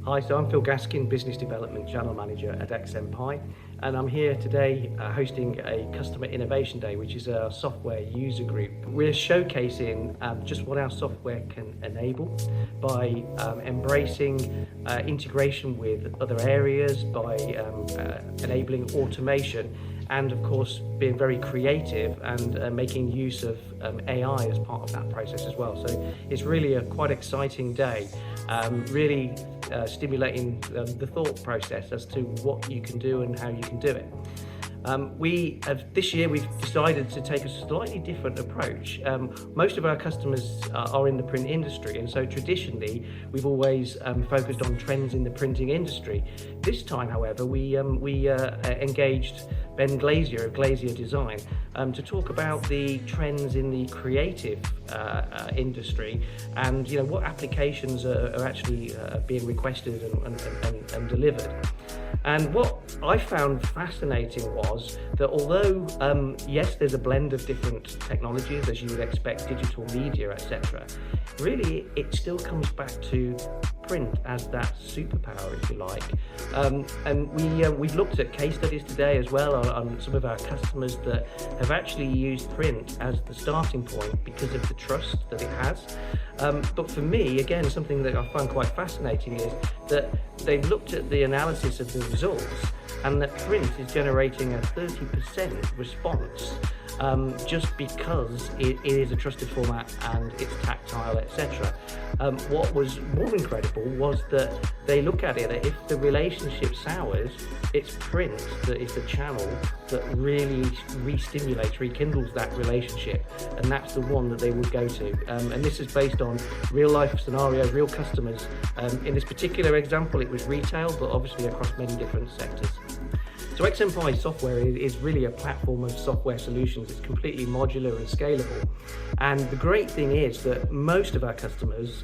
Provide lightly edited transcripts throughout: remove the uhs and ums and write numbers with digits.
Hi, so I'm Phil Gaskin, Business Development Channel Manager at XMPie, and I'm here today hosting a Customer Innovation Day, which is a software user group. We're showcasing just what our software can enable by embracing integration with other areas, by enabling automation, and of course being very creative and making use of AI as part of that process as well. So it's really a quite exciting day, really stimulating the thought process as to what you can do and how you can do it. This year we've decided to take a slightly different approach. Most of our customers are in the print industry, and so traditionally we've always focused on trends in the printing industry. This time, however, we engaged Ben Glazier of Glazier Design to talk about the trends in the creative industry, and what applications are actually being requested and delivered. And what I found fascinating was that although, yes, there's a blend of different technologies, as you would expect, digital media, etc., really it still comes back to print as that superpower, if you like. And we've looked at case studies today as well on some of our customers that have actually used print as the starting point because of the trust that it has. But for me, again, something that I find quite fascinating is that they've looked at the analysis of the results, and that print is generating a 30% response just because it is a trusted format and it's tactile, etc. What was more incredible was that they look at it that if the relationship sours, it's print that is the channel that really re-stimulates, rekindles that relationship, and that's the one that they would go to. And this is based on real life scenarios, real customers. In this particular example, it was retail, but obviously across many different sectors. So XMPie software is really a platform of software solutions. It's completely modular and scalable. And the great thing is that most of our customers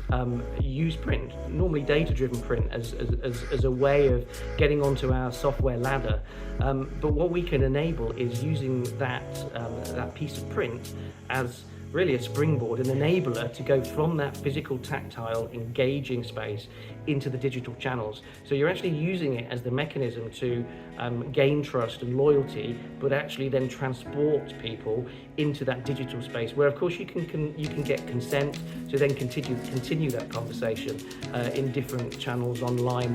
use print, normally data-driven print, as a way of getting onto our software ladder. But what we can enable is using that piece of print as really a springboard, an enabler to go from that physical, tactile, engaging space into the digital channels. So you're actually using it as the mechanism to gain trust and loyalty, but actually then transport people into that digital space, where of course you can get consent to then continue that conversation in different channels online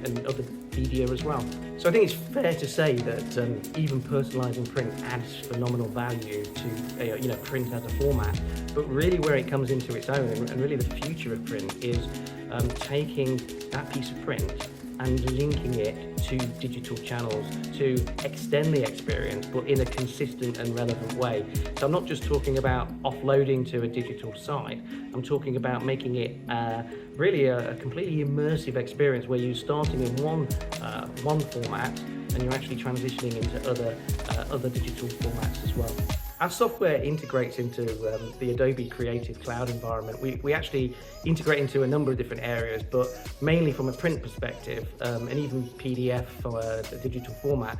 and other media as well. So I think it's fair to say that even personalising print adds phenomenal value to print as a format, but really where it comes into its own, and really the future of print, is taking that piece of print and linking it to digital channels to extend the experience, but in a consistent and relevant way. So I'm not just talking about offloading to a digital site, I'm talking about making it really a completely immersive experience where you're starting in one format and you're actually transitioning into other digital formats as well. Our software integrates into the Adobe Creative Cloud environment. We actually integrate into a number of different areas, but mainly from a print perspective, and even PDF for a digital format.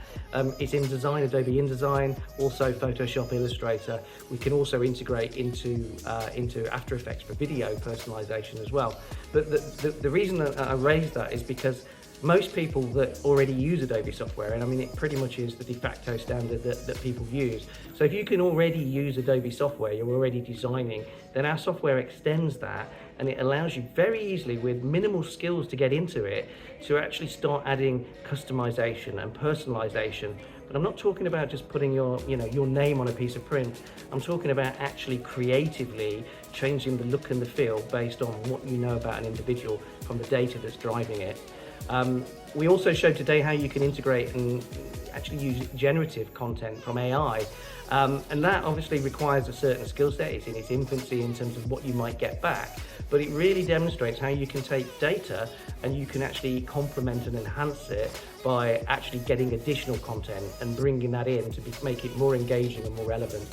It's in Adobe InDesign, also Photoshop, Illustrator. We can also integrate into After Effects for video personalization as well. But the reason that I raised that is because most people that already use Adobe software, and I mean it pretty much is the de facto standard that people use. So if you can already use Adobe software, you're already designing, then our software extends that, and it allows you very easily, with minimal skills to get into it, to actually start adding customization and personalization. But I'm not talking about just putting your name on a piece of print. I'm talking about actually creatively changing the look and the feel based on what you know about an individual from the data that's driving it. We also showed today how you can integrate and actually use generative content from AI. And that obviously requires a certain skill set. It's in its infancy in terms of what you might get back, but it really demonstrates how you can take data and you can actually complement and enhance it by actually getting additional content and bringing that in to make it more engaging and more relevant.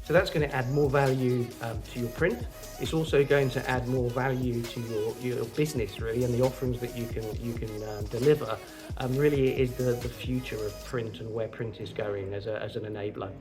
So that's going to add more value to your print. It's also going to add more value to your business, really, and the offerings that you can deliver. Really is the future of print and where print is going as an enabler.